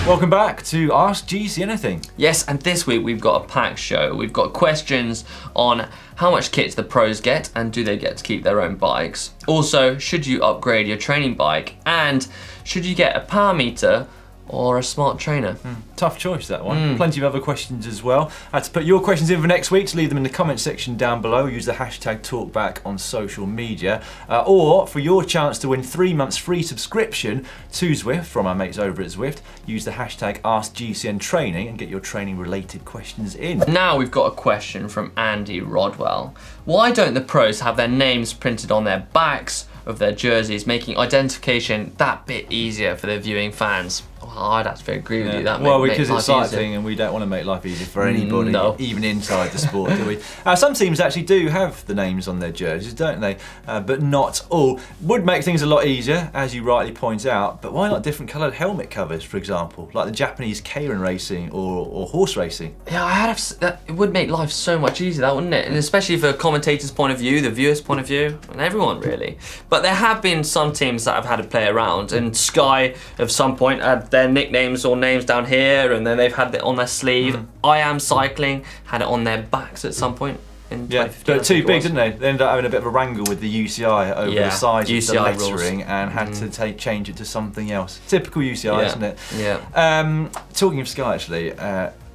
Welcome back to Ask GC Anything. Yes, and this week we've got a packed show. We've got questions on how much kit the pros get and do they get to keep their own bikes. Also, should you upgrade your training bike? And should you get a power meter or a smart trainer? Tough choice, that one. Plenty of other questions as well. To put your questions in for next week, to leave them in the comment section down below. Use the hashtag talkback on social media. Or for your chance to win 3 months free subscription to Zwift from our mates over at Zwift, use the hashtag AskGCNTraining and get your training related questions in. Now we've got a question from Andy Rodwell. Why don't the pros have their names printed on their backs of their jerseys, making identification that bit easier for their viewing fans? Well, I'd have to agree with you. That well, because it's cycling and we don't want to make life easy for anybody, even inside the sport, do we? Some teams actually do have the names on their jerseys, don't they? But not all. Would make things a lot easier, as you rightly point out, but why not different coloured helmet covers, for example, like the Japanese Keirin racing or horse racing? Yeah, it would make life so much easier, that wouldn't it? And especially for commentators' point of view, the viewers' point of view, and everyone really. But there have been some teams that have had to play around, and Sky at some point had their nicknames or names down here, and then they've had it on their sleeve. I Am Cycling had it on their backs at some point. Yeah, but too big, didn't they? They ended up having a bit of a wrangle with the UCI over the size of the lettering and had to change it to something else. Typical UCI, isn't it? Yeah. Talking of Sky, actually,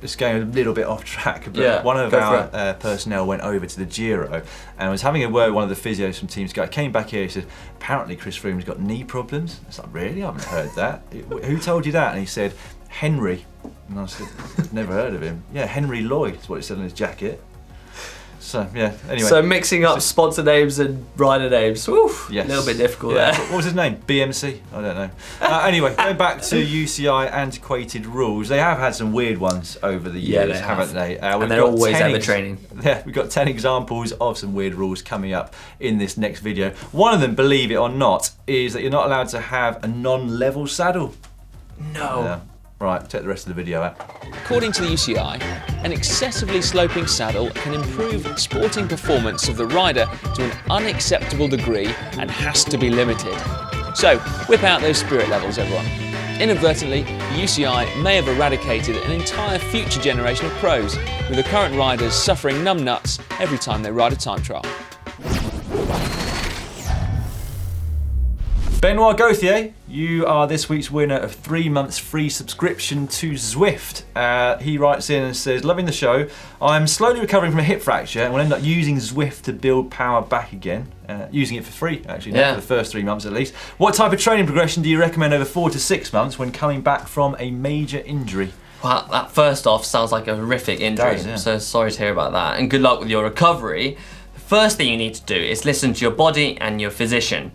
just going a little bit off track, but one of our personnel went over to the Giro and was having a word with one of the physios from Team Sky. Came back here, he said, apparently Chris Froome's got knee problems. It's like, really? I haven't heard that. Who told you that? And he said, Henry. And I said, never heard of him. Yeah, Henry Lloyd is what it said on his jacket. So, yeah, anyway. So mixing up sponsor names and rider names, oof, a little bit difficult there. What was his name? BMC? I don't know. Anyway, going back to UCI antiquated rules, they have had some weird ones over the years, haven't they? And they're always ever training. Yeah, we've got 10 examples of some weird rules coming up in this next video. One of them, believe it or not, is that you're not allowed to have a non-level saddle. No. Right, check the rest of the video out. According to the UCI, an excessively sloping saddle can improve sporting performance of the rider to an unacceptable degree and has to be limited. So, whip out those spirit levels, everyone. Inadvertently, the UCI may have eradicated an entire future generation of pros, with the current riders suffering numb nuts every time they ride a time trial. Benoit Gauthier, you are this week's winner of 3 months free subscription to Zwift. He writes in and says, loving the show. I'm slowly recovering from a hip fracture and will end up using Zwift to build power back agack. Using it for free, actually, for the first 3 months at least. What type of training progression do you recommend over 4 to 6 months when coming back from a major injury? Well, that first off sounds like a horrific injury, so sorry to hear about that. And good luck with your recovery. The first thing you need to do is listen to your body and your physician.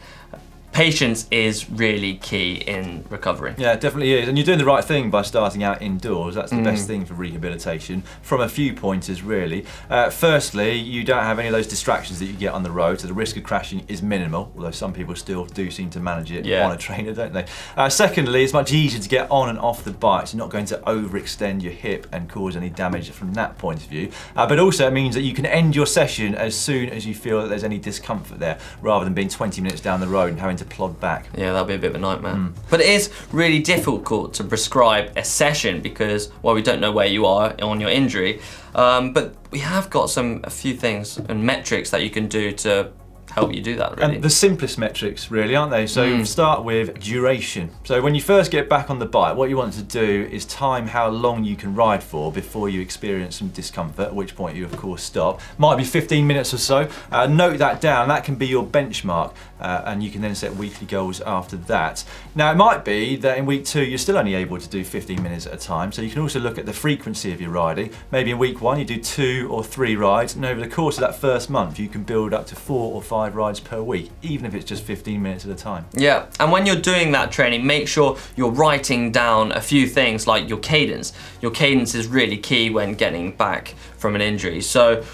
Patience is really key in recovery. Yeah, it definitely is. And you're doing the right thing by starting out indoors. That's the best thing for rehabilitation from a few pointers, really. Firstly, you don't have any of those distractions that you get on the road, so the risk of crashing is minimal, although some people still do seem to manage it on a trainer, don't they? Secondly, it's much easier to get on and off the bike, so you're not going to overextend your hip and cause any damage from that point of view. But also it means that you can end your session as soon as you feel that there's any discomfort there, rather than being 20 minutes down the road and having to plod back. Yeah, that'll be a bit of a nightmare. But it is really difficult to prescribe a session because, well, we don't know where you are on your injury. But we have got a few things and metrics that you can do to help you do that, really. And the simplest metrics, really, aren't they? So start with duration. So when you first get back on the bike, what you want to do is time how long you can ride for before you experience some discomfort, at which point you, of course, stop. Might be 15 minutes or so. Note that down. That can be your benchmark, and you can then set weekly goals after that. Now, it might be that in week 2, you're still only able to do 15 minutes at a time, so you can also look at the frequency of your riding. Maybe in week 1, you do 2 or 3 rides, and over the course of that first month, you can build up to 4 or 5 rides per week, even if it's just 15 minutes at a time. Yeah, and when you're doing that training, make sure you're writing down a few things like your cadence. Your cadence is really key when getting back from an injury. So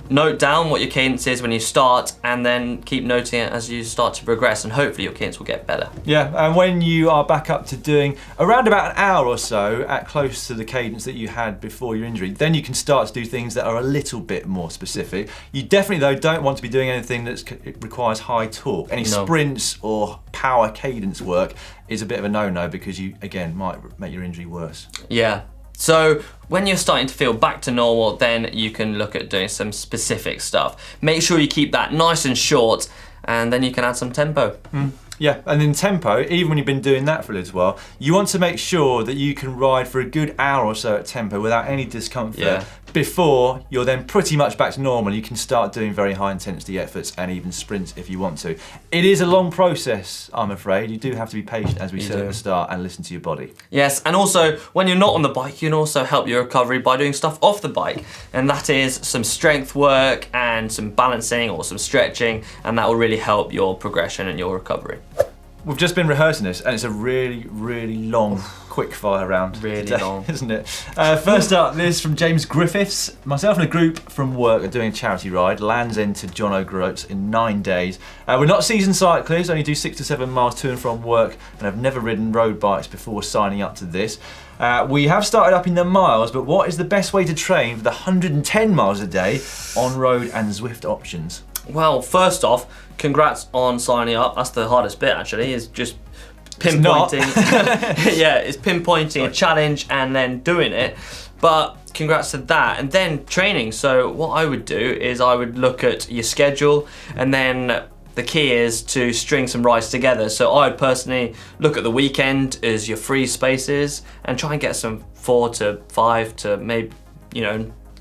note down what your cadence is when you start, and then keep noting it as you start to progress, and hopefully your cadence will get better. Yeah, and when you are back up to doing around about an hour or so at close to the cadence that you had before your injury, then you can start to do things that are a little bit more specific. You definitely, though, don't want to be doing anything that requires high torque. Any sprints or power cadence work is a bit of a no-no, because you, again, might make your injury worse. Yeah. So when you're starting to feel back to normal, then you can look at doing some specific stuff. Make sure you keep that nice and short, and then you can add some tempo. Yeah, and in tempo, even when you've been doing that for a little while, you want to make sure that you can ride for a good hour or so at tempo without any discomfort before you're then pretty much back to normal. You can start doing very high intensity efforts and even sprints if you want to. It is a long process, I'm afraid. You do have to be patient, as we said at the start, and listen to your body. Yes, and also when you're not on the bike, you can also help your recovery by doing stuff off the bike, and that is some strength work and some balancing or some stretching, and that will really help your progression and your recovery. We've just been rehearsing this, and it's a really, really long quick fire round today, long, isn't it? First up, this from James Griffiths. Myself and a group from work are doing a charity ride, Land's End to John O'Groats, in 9 days. We're not seasoned cyclists, only do 6 to 7 miles to and from work, and have never ridden road bikes before signing up to this. We have started up in the miles, but what is the best way to train for the 110 miles a day on road and Zwift options? Well, first off, congrats on signing up. That's the hardest bit, actually, is just pinpointing. It's pinpointing a challenge and then doing it. But congrats to that, and then training. So what I would do is I would look at your schedule, and then the key is to string some rides together. So I would personally look at the weekend as your free spaces and try and get some 4 to 5 to maybe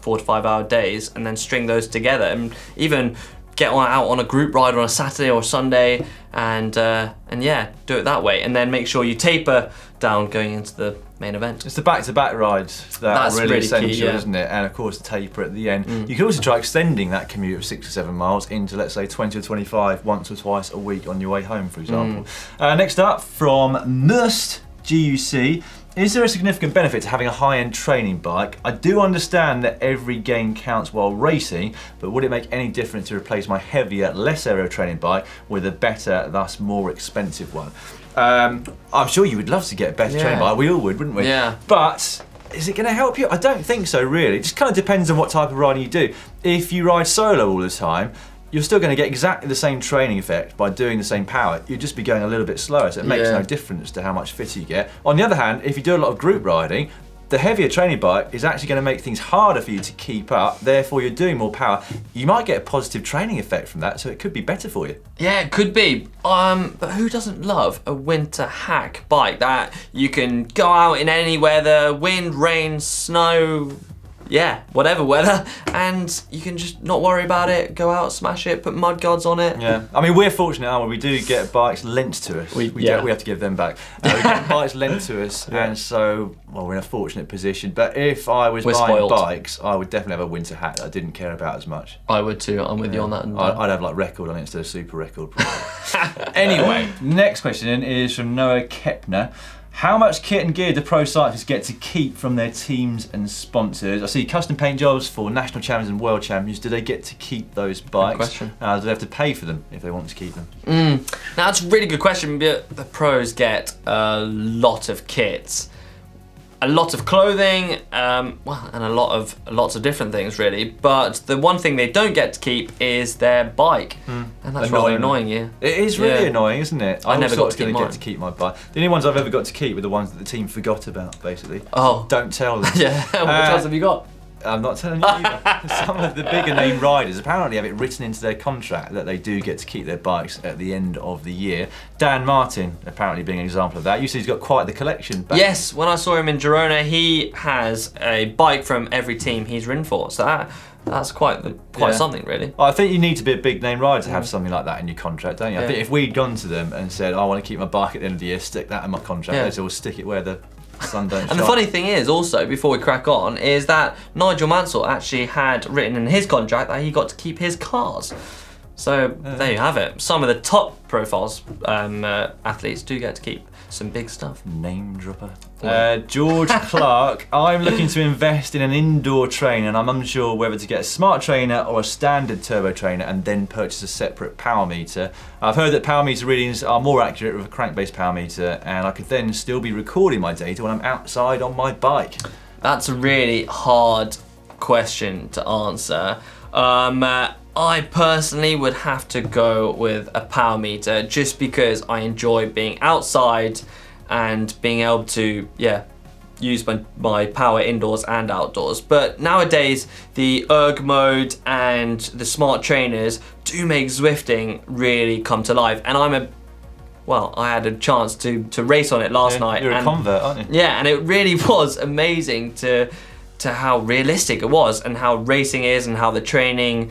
4 to 5 hour days, and then string those together, and even get out on a group ride on a Saturday or Sunday, and yeah, do it that way, and then make sure you taper down going into the main event. It's the back-to-back rides that are really essential, key, isn't it? And of course, the taper at the end. You can also try extending that commute of 6 or 7 miles into, let's say, 20 or 25 once or twice a week on your way home, for example. Next up, from Must GUC. Is there a significant benefit to having a high-end training bike? I do understand that every gain counts while racing, but would it make any difference to replace my heavier, less aero training bike with a better, thus more expensive one? I'm sure you would love to get a better training bike. We all would, wouldn't we? Yeah. But is it going to help you? I don't think so, really. It just kind of depends on what type of riding you do. If you ride solo all the time, you're still going to get exactly the same training effect by doing the same power. You'll just be going a little bit slower, so it makes no difference to how much fitter you get. On the other hand, if you do a lot of group riding, the heavier training bike is actually going to make things harder for you to keep up, therefore you're doing more power. You might get a positive training effect from that, so it could be better for you. Yeah, it could be. But who doesn't love a winter hack bike that you can go out in any weather, wind, rain, snow, whatever weather, and you can just not worry about it, go out, smash it, put mud guards on it. Yeah, I mean, we're fortunate, aren't we? We do get bikes lent to us. We have to give them back. We get bikes lent to us, and so, well, we're in a fortunate position. But if I was buying bikes, I would definitely have a winter hat that I didn't care about as much. I would too, I'm with you on that. I'd have like record on it instead of super record. Anyway, next question is from Noah Kepner. How much kit and gear do pro cyclists get to keep from their teams and sponsors? I see custom paint jobs for national champions and world champions. Do they get to keep those bikes? Good question. Do they have to pay for them if they want to keep them? Now that's a really good question. The pros get a lot of kits, a lot of clothing, and lots of different things really. But the one thing they don't get to keep is their bike, and that's rather annoying. Yeah, it is really annoying, isn't it? I never got to get to keep my bike. The only ones I've ever got to keep were the ones that the team forgot about, basically. Oh, don't tell them. Which ones have you got? I'm not telling you either. Some of the bigger name riders apparently have it written into their contract that they do get to keep their bikes at the end of the year. Dan Martin apparently being an example of that. You see he's got quite the collection back. Yes, when I saw him in Girona, he has a bike from every team he's ridden for. So that's quite something, really. I think you need to be a big name rider to have something like that in your contract, don't you? I think if we'd gone to them and said, I want to keep my bike at the end of the year, stick that in my contract, they'd say, well, stick it where the sun don't shine. And the funny thing is, also, before we crack on, is that Nigel Mansell actually had written in his contract that he got to keep his cars. So there you have it. Some of the top profiles athletes do get to keep some big stuff. Name dropper. George Clark, I'm looking to invest in an indoor trainer and I'm unsure whether to get a smart trainer or a standard turbo trainer and then purchase a separate power meter. I've heard that power meter readings are more accurate with a crank-based power meter and I could then still be recording my data when I'm outside on my bike. That's a really hard question to answer. I personally would have to go with a power meter just because I enjoy being outside and being able to, use my power indoors and outdoors. But nowadays, the erg mode and the smart trainers do make Zwifting really come to life. And I had a chance to race on it last night. You're a convert, aren't you? Yeah, and it really was amazing to how realistic it was and how racing is and how the training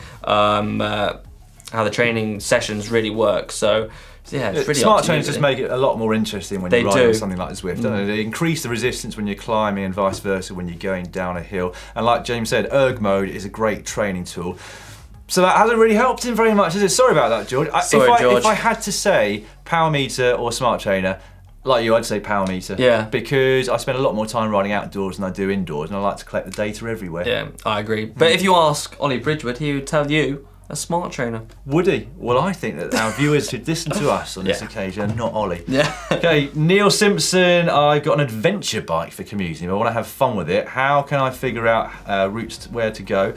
sessions really work. So yeah, it's really smart trainers just make it a lot more interesting when you ride on something like Zwift, don't they? They increase the resistance when you're climbing and vice versa when you're going down a hill. And like James said, erg mode is a great training tool. So that hasn't really helped him very much, has it? Sorry about that, George. George. If I had to say power meter or smart trainer, like you, I'd say power meter. Yeah. Because I spend a lot more time riding outdoors than I do indoors, and I like to collect the data everywhere. Yeah, I agree. But if you ask Ollie Bridgewood, he would tell you a smart trainer. Would he? Well, I think that our viewers should listen to us on this occasion, not Ollie. Yeah. Okay, Neil Simpson, I've got an adventure bike for commuting. I want to have fun with it. How can I figure out routes where to go?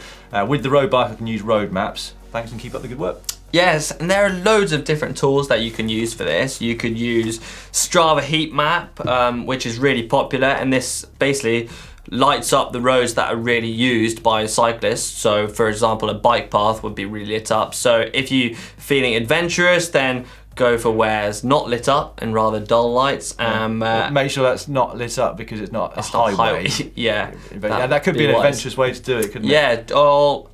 With the road bike, I can use road maps. Thanks and keep up the good work. Yes, and there are loads of different tools that you can use for this. You could use Strava Heat Map, which is really popular, and this basically lights up the roads that are really used by cyclists. So for example, a bike path would be really lit up. So if you're feeling adventurous, then go for where it's not lit up and rather dull lights. Make sure that's not lit up because it's not a highway. Yeah. That could be an adventurous way to do it, couldn't it? Yeah,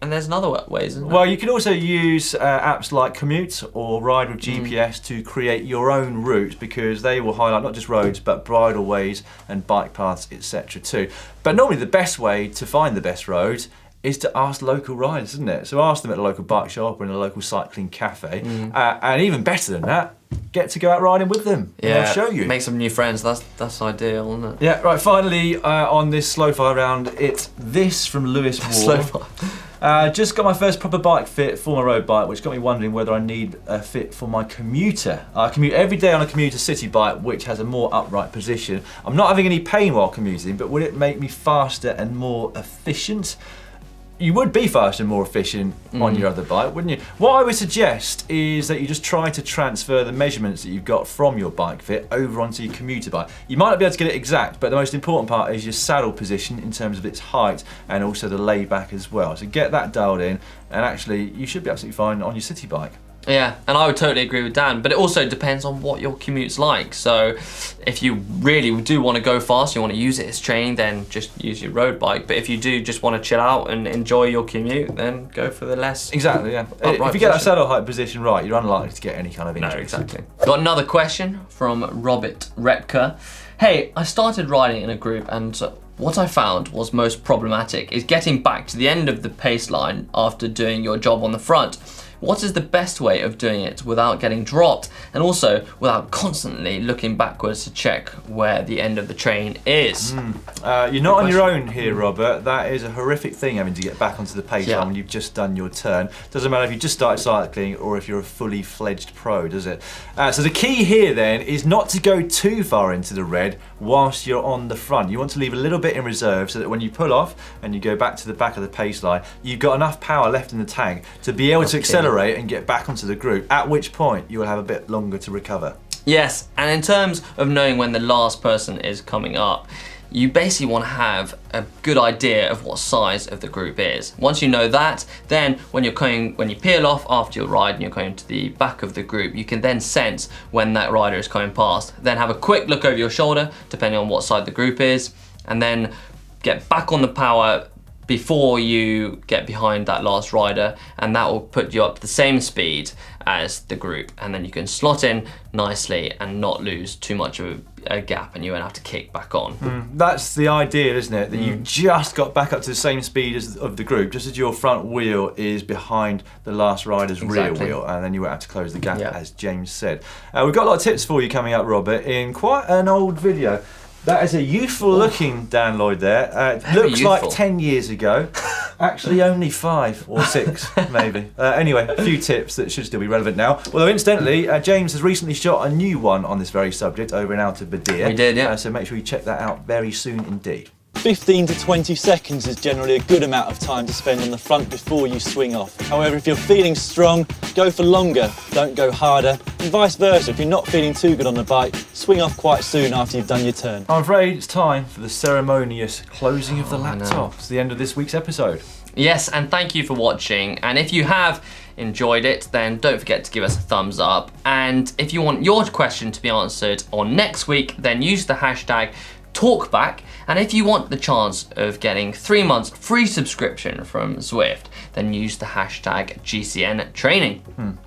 and there's another ways, isn't there? Well, you can also use apps like Commute or Ride with GPS to create your own route because they will highlight not just roads but bridle ways and bike paths, etc. too. But normally the best way to find the best road is to ask local riders, isn't it? So ask them at a local bike shop or in a local cycling cafe. And even better than that, get to go out riding with them. Yeah, they'll show you. Make some new friends, that's ideal, isn't it? Yeah, right, finally on this slow fire round, it's this from Lewis Ward. Slow fire. Just got my first proper bike fit for my road bike, which got me wondering whether I need a fit for my commuter. I commute every day on a commuter city bike, which has a more upright position. I'm not having any pain while commuting, but would it make me faster and more efficient? You would be faster and more efficient on your other bike, wouldn't you? What I would suggest is that you just try to transfer the measurements that you've got from your bike fit over onto your commuter bike. You might not be able to get it exact, but the most important part is your saddle position in terms of its height and also the layback as well. So get that dialed in and actually you should be absolutely fine on your city bike. Yeah, and I would totally agree with Dan, but it also depends on what your commute's like. So if you really do want to go fast, you want to use it as training, then just use your road bike. But if you do just want to chill out and enjoy your commute, then go for the less Exactly, yeah. If you get that saddle height position right, you're unlikely to get any kind of injury. No, exactly. Got another question from Robert Repka. Hey, I started riding in a group and what I found was most problematic is getting back to the end of the pace line after doing your job on the front. What is the best way of doing it without getting dropped and also without constantly looking backwards to check where the end of the train is? You're not on your own here, Robert. That is a horrific thing, having to get back onto the pace line when you've just done your turn. Doesn't matter if you just started cycling or if you're a fully fledged pro, does it? So the key here then is not to go too far into the red whilst you're on the front. You want to leave a little bit in reserve so that when you pull off and you go back to the back of the pace line, you've got enough power left in the tank to be able to accelerate and get back onto the group, at which point you will have a bit longer to recover. Yes, and in terms of knowing when the last person is coming up, you basically want to have a good idea of what size of the group is. Once you know that, then when you peel off after your ride and you're going to the back of the group, you can then sense when that rider is coming past. Then have a quick look over your shoulder, depending on what side the group is, and then get back on the power before you get behind that last rider, and that will put you up to the same speed as the group, and then you can slot in nicely and not lose too much of a gap, and you won't have to kick back on. That's the idea, isn't it? That you've just got back up to the same speed as of the group, just as your front wheel is behind the last rider's rear wheel, and then you won't have to close the gap, as James said. We've got a lot of tips for you coming up, Robert, in quite an old video. That is a youthful looking Dan Lloyd there. Looks youthful. like 10 years ago. Actually only 5 or 6 maybe. Anyway, a few tips that should still be relevant now. Although incidentally, James has recently shot a new one on this very subject over in Alpe. We did, yeah. So make sure you check that out very soon indeed. 15 to 20 seconds is generally a good amount of time to spend on the front before you swing off. However, if you're feeling strong, go for longer, don't go harder, and vice versa. If you're not feeling too good on the bike, swing off quite soon after you've done your turn. I'm afraid it's time for the ceremonious closing of the laptop. It's the end of this week's episode. Yes, and thank you for watching. And if you have enjoyed it, then don't forget to give us a thumbs up. And if you want your question to be answered on next week, then use the hashtag talkback. And if you want the chance of getting 3 months free subscription from Zwift, then use the hashtag GCN training.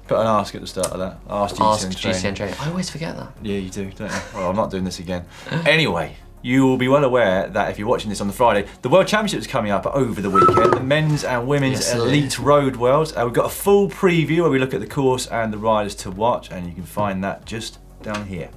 Put an ask at the start of that. Ask GCN training. I always forget that. Yeah, you do, don't you? Well, I'm not doing this again. Anyway, you will be well aware that if you're watching this on the Friday, the World Championship is coming up over the weekend, the men's and women's elite road worlds. We've got a full preview where we look at the course and the riders to watch, and you can find that just down here.